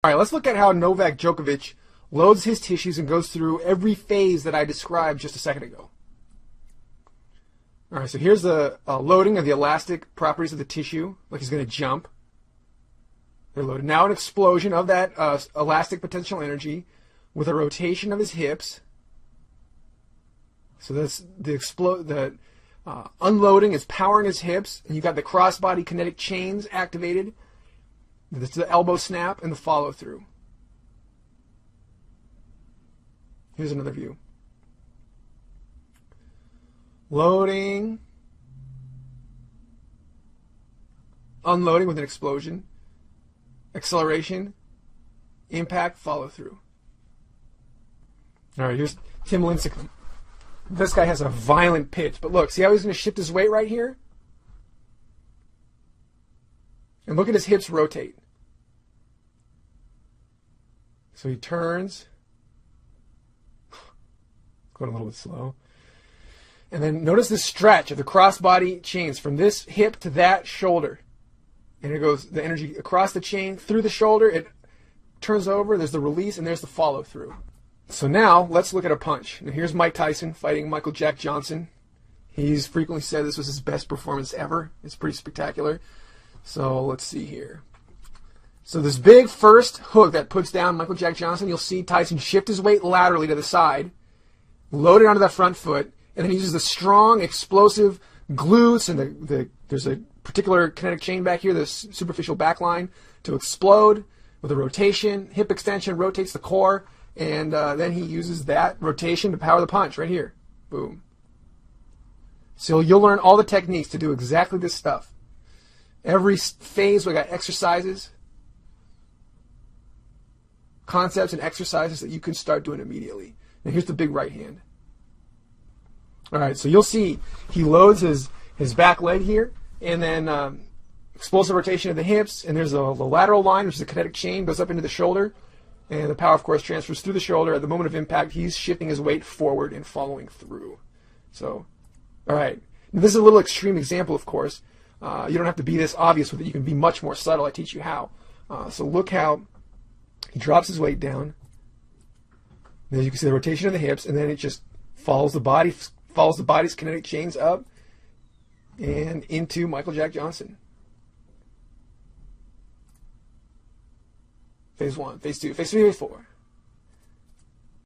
All right, let's look at how Novak Djokovic loads his tissues and goes through every phase that I described just a second ago. All right, so here's the loading of the elastic properties of the tissue, like he's going to jump. They're loaded. Now an explosion of that elastic potential energy with a rotation of his hips. So that's the unloading is powering his hips, and you've got the cross-body kinetic chains activated. This is the elbow snap and the follow-through. Here's another view. Loading. Unloading with an explosion. Acceleration. Impact, follow-through. All right, here's Tim Lincecum. This guy has a violent pitch, but look, see how he's going to shift his weight right here? And look at his hips rotate. So he turns. Going a little bit slow. And then notice the stretch of the cross-body chains from this hip to that shoulder. And it goes, the energy across the chain, through the shoulder, it turns over, there's the release, and there's the follow-through. So now, let's look at a punch. Now here's Mike Tyson fighting Michael Jack Johnson. He's frequently said this was his best performance ever. It's pretty spectacular. So let's see here. So this big first hook that puts down Michael Jack Johnson, you'll see Tyson shift his weight laterally to the side, load it onto that front foot, and then he uses the strong, explosive glutes, and there's a particular kinetic chain back here, the superficial back line, to explode with a rotation. Hip extension rotates the core, and then he uses that rotation to power the punch right here. Boom. So you'll learn all the techniques to do exactly this stuff. Every phase, we got exercises, concepts and exercises that you can start doing immediately. And here's the big right hand. All right, so you'll see he loads his back leg here, and then explosive rotation of the hips, and there's the lateral line, which is a kinetic chain, goes up into the shoulder, and the power, of course, transfers through the shoulder. At the moment of impact, he's shifting his weight forward and following through. So, all right. Now, this is a little extreme example, of course. You don't have to be this obvious with it. You can be much more subtle. I teach you how. So look how he drops his weight down. As you can see, the rotation of the hips, and then it just follows the body's kinetic chains up and into Michael Jack Johnson. Phase 1, phase 2, phase 3, phase 4.